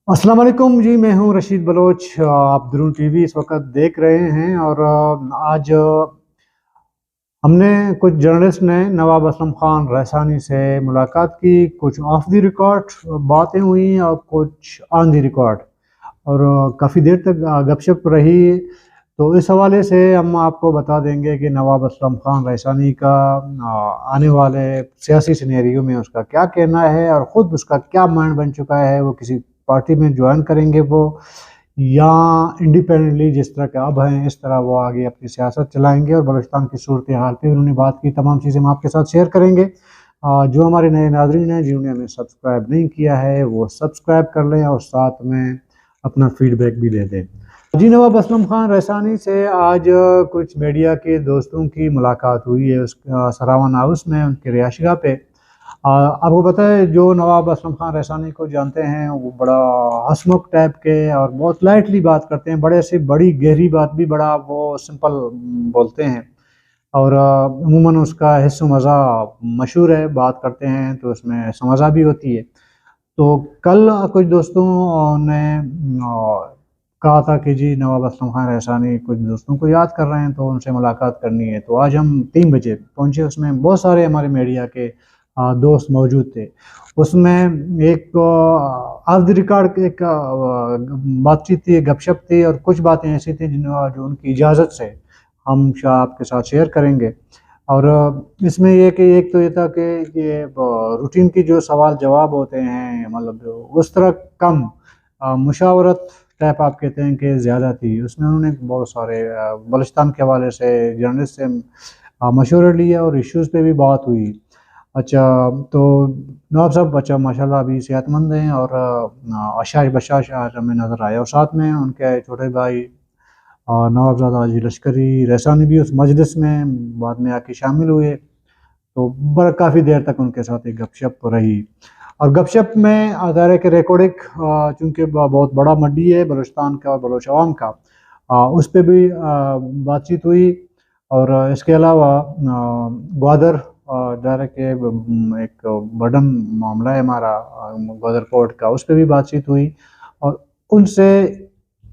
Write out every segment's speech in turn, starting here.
अस्सलाम वालेकुम जी। मैं हूं रशीद बलोच। आप दरून टीवी इस वक्त देख रहे हैं और आज हमने कुछ जर्नलिस्ट ने नवाब असलम खान रैसानी से मुलाकात की। कुछ ऑफ द रिकॉर्ड बातें हुई और कुछ ऑन द रिकॉर्ड, और काफ़ी देर तक गपशप रही। तो इस हवाले से हम आपको बता देंगे कि नवाब असलम खान रैसानी का आने वाले सियासी सिनेरियो में उसका क्या कहना है और ख़ुद उसका क्या माइंड बन चुका है। वो किसी पार्टी में ज्वाइन करेंगे वो, या इंडिपेंडेंटली जिस तरह के अब हैं इस तरह वो आगे अपनी सियासत चलाएंगे। और बलूचिस्तान की सूरत हाल पे उन्होंने बात की। तमाम चीज़ें हम आपके साथ शेयर करेंगे। जो हमारे नए नाज़रीन हैं जिन्होंने हमें सब्सक्राइब नहीं किया है वो सब्सक्राइब कर लें और साथ में अपना फीडबैक भी दे दें। जी, नवाब असलम खान रैसानी से आज कुछ मीडिया के दोस्तों की मुलाकात हुई है उस सरावन हाउस में, उनके रिहायशगाह पे। आपको पता है जो नवाब असलम खान रैसानी को जानते हैं वो बड़ा हंसमुख टाइप के और बहुत लाइटली बात करते हैं। बड़े से बड़ी गहरी बात भी बड़ा वो सिंपल बोलते हैं। और अमूमन उसका हिस्सो मज़ा मशहूर है, बात करते हैं तो उसमें हिस्सो मज़ा भी होती है। तो कल कुछ दोस्तों ने कहा था कि जी नवाब असलम खान रैसानी कुछ दोस्तों को याद कर रहे हैं तो उनसे मुलाकात करनी है। तो आज हम 3 बजे पहुंचे। उसमें बहुत सारे हमारे मीडिया के दोस्त मौजूद थे। उसमें एक ऑफ द रिकॉर्ड एक बातचीत थी, गपशप थी, और कुछ बातें ऐसी थी जो उनकी इजाज़त से हम आपके साथ शेयर करेंगे। और इसमें ये कि एक तो ये था कि ये रूटीन की जो सवाल जवाब होते हैं, मतलब उस तरह कम मुशावरत टाइप आप कहते हैं कि ज़्यादा थी। उसमें उन्होंने बहुत सारे बलूचिस्तान के हवाले से जर्नलिस्ट से मशवरे लिए और इश्यूज़ पे भी बात हुई। अच्छा, तो नवाब साहब अच्छा माशाल्लाह अभी सेहतमंद हैं और आशाश बशाश आज हमें नज़र आया। और साथ में उनके छोटे भाई नवाबजादा हाजी लश्करी रैसानी भी उस मजलिस में बाद में आके शामिल हुए। तो बड़ा काफ़ी देर तक उनके साथ एक गपशप रही। और गपशप में ज़ाहिर है कि रिकॉर्डिंग चूँकि बहुत बड़ा मंडी है बलूचिस्तान का और बलोच अवाम का, उस पे भी बातचीत हुई। और इसके अलावा ग्वादर ज़ाहिर है कि एक बर्डन मामला है हमारा ग्वादर पोर्ट का, उस पे भी बातचीत हुई। और उनसे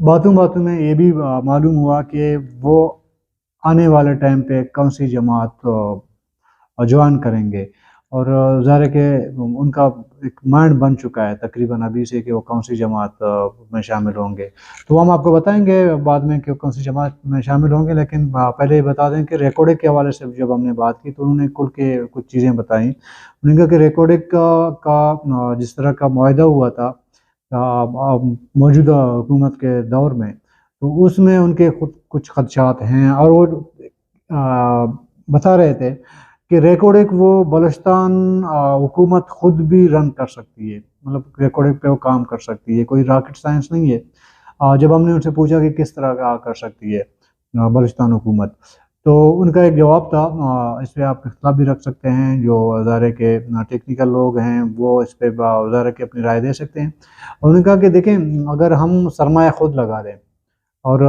बातों बातों में ये भी मालूम हुआ कि वो आने वाले टाइम पे कौन सी जमात ज्वाइन करेंगे। और ज़ाहिर है कि उनका एक माइंड बन चुका है तकरीबन अभी से कि वो कौन सी जमात में शामिल होंगे। तो हम आपको बताएंगे बाद में कि कौन सी जमात में शामिल होंगे। लेकिन पहले ये बता दें कि रिकॉर्डिंग के हवाले से जब हमने बात की तो उन्होंने खुल के कुछ चीज़ें बताई। उन्होंने कहा कि रिकॉर्डिंग का जिस तरह का मुआहदा हुआ था मौजूदा हुकूमत के दौर में, तो उसमें उनके खुद कुछ खदशात हैं। और वो बता रहे थे कि रिकॉर्डिंग वो बलूचिस्तान हुकूमत खुद भी रन कर सकती है, मतलब रिकॉर्डिंग पे वो काम कर सकती है, कोई रॉकेट साइंस नहीं है। जब हमने उनसे पूछा कि किस तरह का कर सकती है बलूचिस्तान हुकूमत, तो उनका एक जवाब था, इस पर आप इख्तलाफ भी रख सकते हैं, जो ज़ाहिर है कि टेक्निकल लोग हैं वो इस पर ज़ाहिर है कि अपनी राय दे सकते हैं। उन्होंने कहा कि देखें, अगर हम सरमाया खुद लगा दें और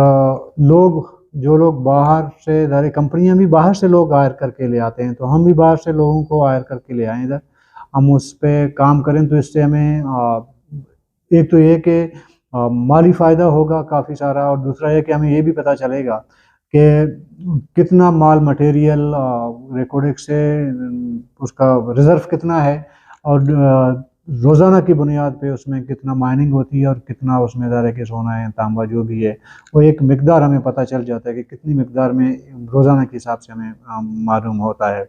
लोग जो लोग बाहर से ज़ाहिर कंपनियां भी बाहर से लोग हायर करके ले आते हैं, तो हम भी बाहर से लोगों को हायर करके ले आएँ इधर, हम उस पे काम करें तो इससे हमें एक तो ये कि माली फ़ायदा होगा काफ़ी सारा, और दूसरा ये कि हमें ये भी पता चलेगा कि कितना माल मटेरियल रिकॉर्डिंग से उसका रिज़र्व कितना है, और रोज़ाना की बुनियाद पे उसमें कितना माइनिंग होती है और कितना उसमें ज़ाहिर है कि सोना है, तांबा जो भी है, वो एक मिकदार हमें पता चल जाता है कि कितनी मिकदार में रोज़ाना के हिसाब से हमें मालूम होता है।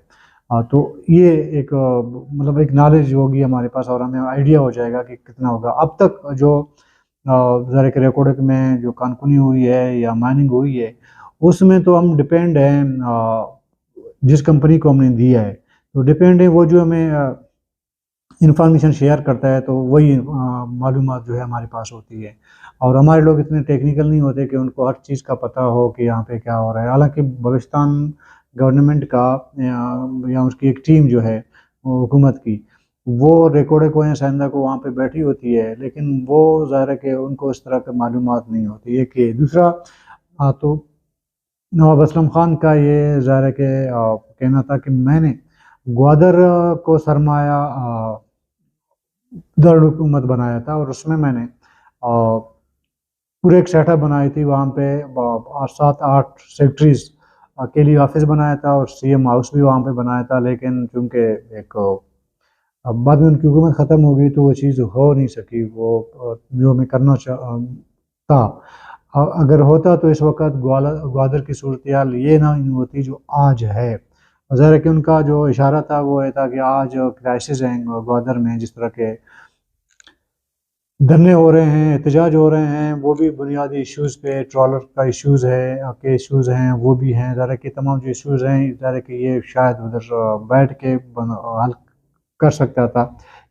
तो ये एक मतलब एक नॉलेज होगी हमारे पास और हमें आइडिया हो जाएगा कि कितना होगा। अब तक जो ज़रा कि रिकॉर्डिंग में जो कानकुनी हुई है या माइनिंग हुई है, उसमें तो हम डिपेंड हैं जिस कंपनी को हमने दिया है, तो डिपेंड है वो जो हमें इंफॉर्मेशन शेयर करता है, तो वही मालूमात जो है हमारे पास होती है। और हमारे लोग इतने टेक्निकल नहीं होते कि उनको हर चीज़ का पता हो कि यहाँ पे क्या हो रहा है। हालांकि बलूचिस्तान गवर्नमेंट का या उसकी एक टीम जो है हुकूमत की, वो रिकॉर्ड को या साइंदा को वहाँ पे बैठी होती है, लेकिन वो ज़ाहिर है कि उनको इस तरह के मालूमात नहीं होती। एक ये दूसरा तो नवाब असलम खान का ये ज़ाहिर है कि कहना था कि मैंने ग्वादर को सरमाया दारुल हुकूमत बनाया था और उसमें मैंने पूरे एक सेटअप बनाई थी वहाँ पे, 7-8 सेक्रेटरीज के लिए ऑफिस बनाया था और सीएम हाउस भी वहाँ पे बनाया था, लेकिन चूँकि एक अब बाद में उनकी हुकूमत ख़त्म हो गई तो वो चीज़ हो नहीं सकी, वो जो हमें करना था। अगर होता तो इस वक्त ग्वादर की सूरत हाल ये ना होती जो आज है। ज़ाहिर है कि उनका जो इशारा था वो ये था कि आज क्राइसिस हैं ग्वादर में, जिस तरह के धरने हो रहे हैं, एहतजाज हो रहे हैं, वो भी बुनियादी इश्यूज़ पे, ट्रॉलर का इश्यूज़ है के इश्यूज़ हैं वो भी हैं। ज़ाहिर है कि तमाम जो इश्यूज़ हैं, ज़ाहिर है कि ये शायद उधर बैठ के हल कर सकता था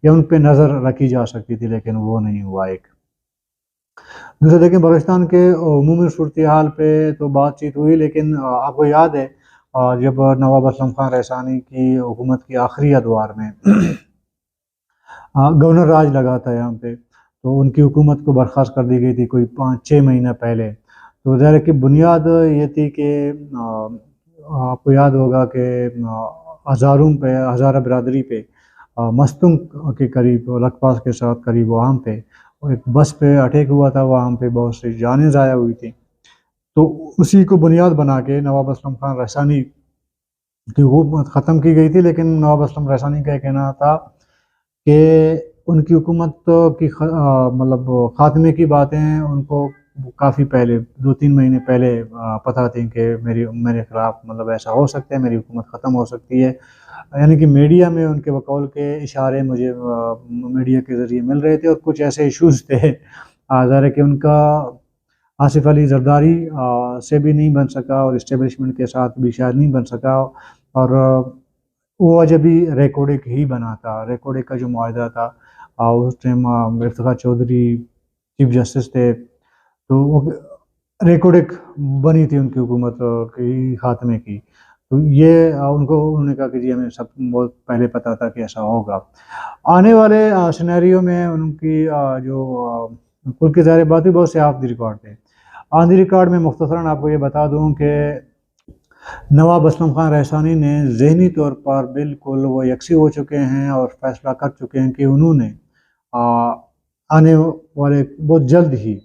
या उन पे नज़र रखी जा सकती थी, लेकिन वो नहीं हुआ। एक दूसरा देखें, बलूचिस्तान के उमूमी सूरत हाल पे तो बातचीत हुई, लेकिन आपको याद है जब नवाब असलम खान रैसानी की हुकूमत की आखिरी अदवार में गवर्नर राज लगा था यहाँ पे, तो उनकी हुकूमत को बर्खास्त कर दी गई थी कोई 5-6 महीना पहले। तो ज़ाहिर है कि बुनियाद ये थी कि आपको याद होगा कि हज़ारों पे, हज़ारा बिरादरी पे मस्तूम के करीब लखपास के साथ करीब वहाँ पे एक बस पे अटैक हुआ था, वहाँ पे बहुत सी जानें ज़ाया हुई थी। तो उसी को बुनियाद बना के नवाब असलम खान रैसानी की हुकूमत ख़त्म की गई थी, लेकिन नवाब असलम रैसानी का कहना था कि उनकी हुकूमत की मतलब ख़ात्मे की बातें उनको काफ़ी पहले 2-3 महीने पहले पता थी कि मेरे ख़िलाफ़ मतलब ऐसा हो सकता है, मेरी हुकूमत ख़त्म हो सकती है। यानी कि मीडिया में उनके बकौल के इशारे मुझे मीडिया के ज़रिए मिल रहे थे और कुछ ऐसे इश्यूज़ थे। ज़ाहिर है कि उनका आसिफ अली जरदारी से भी नहीं बन सका और इस्टेब्लिशमेंट के साथ भी शायद नहीं बन सका, और वो वजह भी रिकॉर्डिक ही बना था। रिकॉर्डिक का जो मुआहदा था, उस time Iftikhar Chaudhry chief justice थे, तो वो रिकॉर्डिक बनी थी उनकी हुकूमत की खात्मे की। तो ये उन्होंने कहा कि जी हमें सब बहुत पहले पता था कि ऐसा होगा। आने वाले सिनेरियो में उनकी कुल की ज़ाहिर बात ही बहुत से ऑफ द रिकॉर्ड थे। ऑन द रिकॉर्ड में मुख्तसरन आपको ये बता दूं कि नवाब असलम खान रैसानी ने ज़हनी तौर पर बिल्कुल वो यकसी हो चुके हैं और फैसला कर चुके हैं कि उन्होंने आने वाले बहुत जल्द ही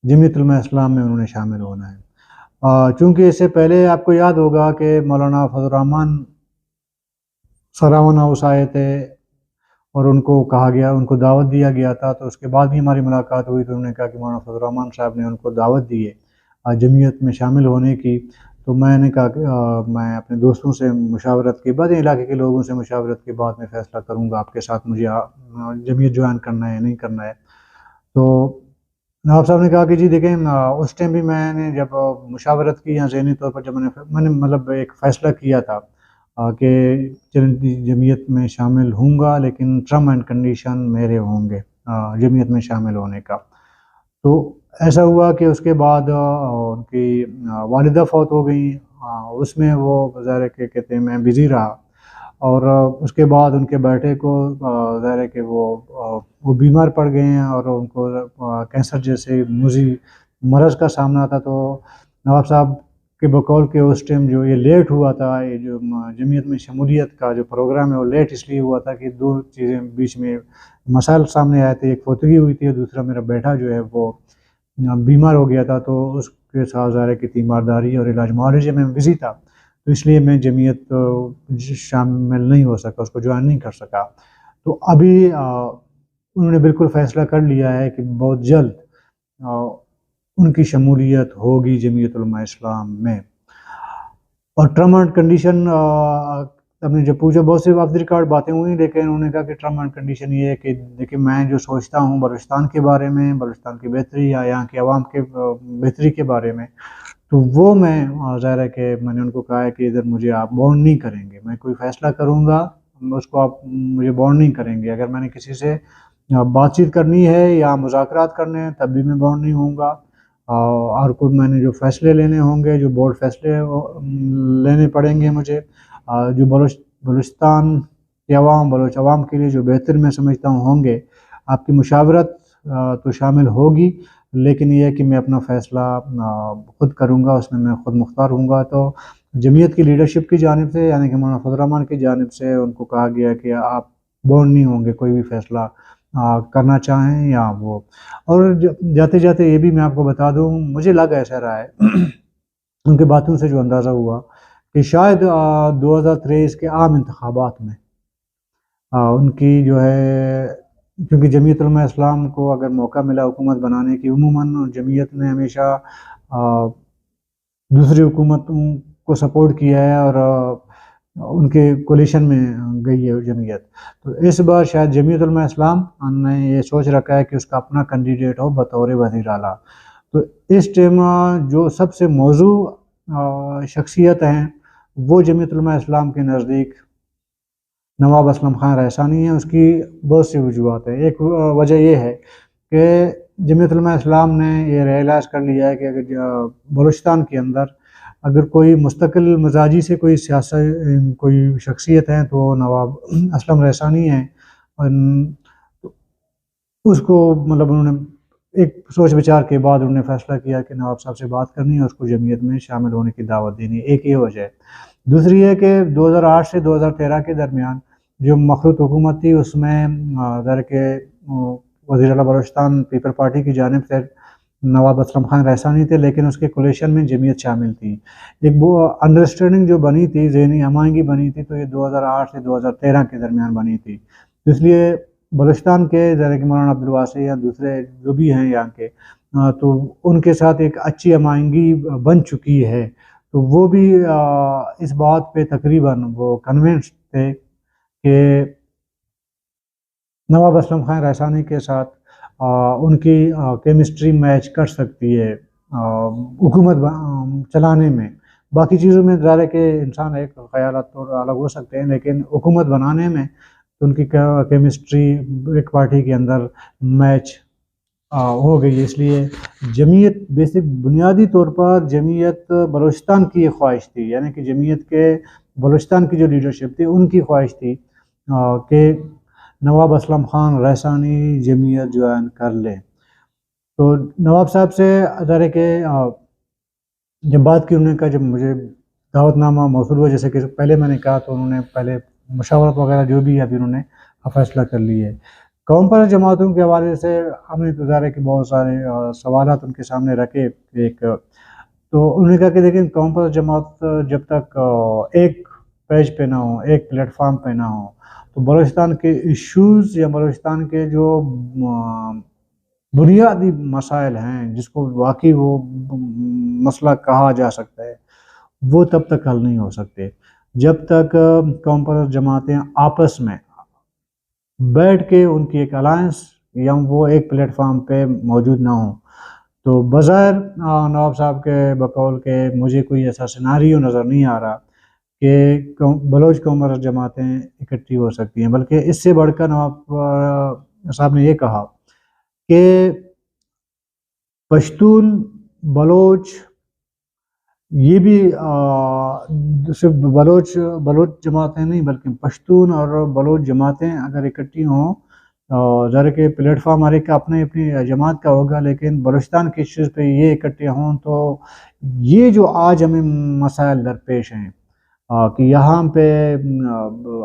जमीयत उलमा इस्लाम में उन्होंने शामिल होना है। चूँकि इससे पहले आपको याद होगा कि मौलाना फजल रहमान सरावन हाउस आए थे और उनको कहा गया, उनको दावत दिया गया था, तो उसके बाद भी हमारी मुलाकात हुई तो उन्होंने कहा कि मौलाना फजल रहमान साहब ने उनको दावत दी है जमीयत में शामिल होने की। तो मैंने कहा कि मैं अपने दोस्तों से मुशावरत के बाद, इलाके के लोगों से मुशावरत के बाद मैं फ़ैसला करूँगा आपके साथ मुझे जमीयत ज्वाइन करना है या नहीं करना है। तो नवाब साहब ने कहा कि जी देखें, उस टाइम भी मैंने जब मुशावरत की या ज़हनी तौर पर जब मैंने मतलब एक फ़ैसला किया था कि जमीयत में शामिल होऊंगा, लेकिन टर्म एंड कंडीशन मेरे होंगे जमीयत में शामिल होने का। तो ऐसा हुआ कि उसके बाद उनकी वालिदा फौत हो गई, उसमें वो ज़ाहिर है कि कहते हैं मैं बिज़ी रहा, और उसके बाद उनके बेटे को ज़ाहिर है कि वो बीमार पड़ गए हैं और उनको कैंसर जैसे मुज़ी मरज़ का सामना था। तो नवाब साहब के बकौल के उस टाइम जो ये लेट हुआ था, ये जो जमीयत में शमूलियत का जो प्रोग्राम है वो लेट इसलिए हुआ था कि 2 चीज़ें बीच में मसाइल सामने आए थे। एक फौतगी हुई थी और दूसरा मेरा बेटा जो है वो बीमार हो गया था, तो उसके साथ ज़ाहिर है कि तीमारदारी और इलाज मुआलजे में बिज़ी था, तो इसलिए मैं जमीयत शामिल नहीं हो सका, उसको ज्वाइन नहीं कर सका। तो अभी उन्होंने बिल्कुल फ़ैसला कर लिया है कि बहुत जल्द उनकी शमूलियत होगी जमीयत उलमा इस्लाम में। और टर्म एंड कंडीशन हमने जब पूछा, बहुत सी ऑफ द रिकॉर्ड बातें हुई, लेकिन उन्होंने कहा कि टर्म एंड कंडीशन ये है कि देखिए मैं जो सोचता हूँ बलूचिस्तान के बारे में, बलूचिस्तान की बेहतरी या यहाँ के अवाम के बेहतरी के बारे में, तो वो मैं ज़ाहिर है कि मैंने उनको कहा है कि इधर मुझे आप बाउंड नहीं करेंगे। मैं कोई फ़ैसला करूँगा उसको आप मुझे बाउंड नहीं करेंगे। अगर मैंने किसी से बातचीत करनी है या मुज़ाकरात करने हैं तब भी मैं बाउंड नहीं होऊंगा, और कोई मैंने जो फ़ैसले लेने होंगे, जो बोर्ड फ़ैसले लेने पड़ेंगे मुझे, जो बलूचिस्तान के अवाम, बलोच अवाम के लिए जो बेहतर मैं समझता हूँ होंगे, आपकी मुशावरत तो शामिल होगी, लेकिन ये है कि मैं अपना फ़ैसला ख़ुद करूँगा, उसमें मैं ख़ुद मुख्तार हूँगा। तो जमीयत की लीडरशिप की जानिब से यानी कि मौलाना फजल रहमान की जानिब से उनको कहा गया कि आप बाउंड नहीं होंगे कोई भी फ़ैसला کرنا چاہیں یا وہ. اور جاتے جاتے یہ بھی میں آپ کو بتا دوں، مجھے لگ ایسا رہا ہے ان کی باتوں سے جو اندازہ ہوا کہ شاید 2023 کے عام انتخابات میں ان کی جو ہے، کیونکہ جمعیت علماء اسلام کو اگر موقع ملا حکومت بنانے کی، عموماً جمعیت نے ہمیشہ دوسری حکومتوں کو سپورٹ کیا ہے اور ان کے کولیشن میں گئی ہے جمعیت. تو اس بار شاید جمعیت علماء اسلام نے یہ سوچ رکھا ہے کہ اس کا اپنا کینڈیڈیٹ ہو بطور وزیر اعلیٰ. تو اس ٹائم جو سب سے موضوع شخصیت ہیں وہ جمعیت علماء اسلام کے نزدیک نواب اسلم خان رحسانی ہیں. اس کی بہت سی وجوہات ہیں. ایک وجہ یہ ہے کہ جمعیت علماء اسلام نے یہ ریئلائز کر لیا ہے کہ اگر بلوچستان کے اندر اگر کوئی مستقل مزاجی سے کوئی کوئی شخصیت ہے تو نواب اسلم رحسانی ہیں. اس کو مطلب انہوں نے ایک سوچ بچار کے بعد انہوں نے فیصلہ کیا کہ نواب صاحب سے بات کرنی ہے، اس کو جمعیت میں شامل ہونے کی دعوت دینی ہے. ایک یہ وجہ ہے. دوسری ہے کہ 2008 سے 2013 کے درمیان جو مخلوط حکومت تھی اس میں ظاہر کہ وزیر اعلیٰ بلوچستان پیپل پارٹی کی جانب سے نواب اسلم خان رحسانی تھے، لیکن اس کے کولیشن میں جمعیت شامل تھی. ایک وہ انڈرسٹینڈنگ جو بنی تھی، ذہنی ہمآہنگی بنی تھی، تو یہ 2008 سے 2013 کے درمیان بنی تھی. اس لیے بلوچستان کے ظاہر کہ مولانا عبدالواسع یا دوسرے جو بھی ہیں یہاں کے، تو ان کے ساتھ ایک اچھی ہمآہنگی بن چکی ہے. تو وہ بھی اس بات پہ تقریباً وہ کنونس تھے کہ نواب اسلم خان رحسانی کے ساتھ ان کی کیمسٹری میچ کر سکتی ہے حکومت چلانے میں. باقی چیزوں میں ظاہر ہے کہ انسان ایک خیالات تو الگ ہو سکتے ہیں، لیکن حکومت بنانے میں ان کی کیمسٹری ایک پارٹی کے اندر میچ ہو گئی. اس لیے جمعیت بیسک بنیادی طور پر جمعیت بلوچستان کی ایک خواہش تھی، یعنی کہ جمعیت کے بلوچستان کی جو لیڈرشپ تھی ان کی خواہش تھی کہ نواب اسلم خان رحسانی جمعیت جوائن کر لیں. تو نواب صاحب سے ظاہر کہ جب بات کی، انہوں نے کہا جب مجھے دعوت نامہ موصول ہوا، جیسے کہ پہلے میں نے کہا، تو انہوں نے پہلے مشاورت وغیرہ جو بھی ہے ابھی انہوں نے فیصلہ کر لی ہے. قوم پرست جماعتوں کے حوالے سے ہم نے تو ظاہر ہے کہ بہت سارے سوالات ان کے سامنے رکھے. تو انہوں نے کہا کہ دیکھیں، قوم پرست جماعت جب تک ایک پیج پہ نہ ہو، ایک پلیٹ فارم پہ نہ ہو، تو بلوچستان کے ایشوز یا بلوچستان کے جو بنیادی مسائل ہیں جس کو واقعی وہ مسئلہ کہا جا سکتا ہے، وہ تب تک حل نہیں ہو سکتے جب تک قوم پرست جماعتیں آپس میں بیٹھ کے ان کی ایک الائنس یا وہ ایک پلیٹ فارم پہ موجود نہ ہوں. تو بظاہر نواب صاحب کے بقول کہ مجھے کوئی ایسا سیناریو نظر نہیں آ رہا کہ بلوچ قوم پرست جماعتیں اکٹھی ہو سکتی ہیں، بلکہ اس سے بڑھ کر نواب صاحب نے یہ کہا کہ پشتون، بلوچ، یہ بھی صرف بلوچ جماعتیں نہیں بلکہ پشتون اور بلوچ جماعتیں اگر اکٹھی ہوں، ظاہر کہ پلیٹ فارم ہر ایک کا اپنی جماعت کا ہوگا، لیکن بلوچستان کی ایشوز پہ یہ اکٹھے ہوں تو یہ جو آج ہمیں مسائل درپیش ہیں کہ یہاں پہ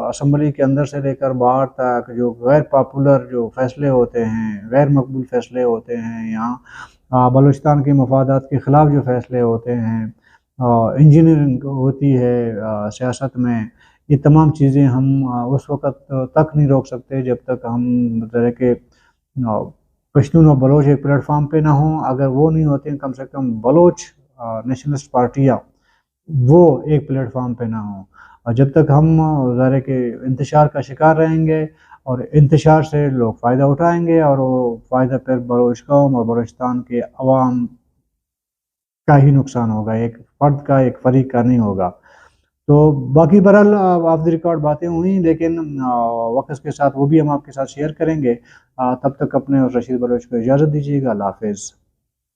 اسمبلی کے اندر سے لے کر باہر تک جو غیر پاپولر جو فیصلے ہوتے ہیں، غیر مقبول فیصلے ہوتے ہیں، یہاں بلوچستان کے مفادات کے خلاف جو فیصلے ہوتے ہیں، انجینئرنگ ہوتی ہے سیاست میں، یہ تمام چیزیں ہم اس وقت تک نہیں روک سکتے جب تک ہم ذرا کہ پشتون اور بلوچ ایک پلیٹ فارم پہ نہ ہوں. اگر وہ نہیں ہوتے ہیں، کم سے کم بلوچ نیشنلسٹ پارٹیاں وہ ایک پلیٹ فارم پہ نہ ہوں، اور جب تک ہم ظاہر کہ انتشار کا شکار رہیں گے اور انتشار سے لوگ فائدہ اٹھائیں گے، اور وہ فائدہ پھر بلوچ قوم اور بلوچستان کے عوام کا ہی نقصان ہوگا، ایک فرد کا، ایک فریق کا نہیں ہوگا. تو باقی بہرحال آف دی ریکارڈ باتیں ہوئیں، لیکن وقت کے ساتھ وہ بھی ہم آپ کے ساتھ شیئر کریں گے. تب تک اپنے اور رشید بلوچ کو اجازت دیجیے گا. اللہ حافظ.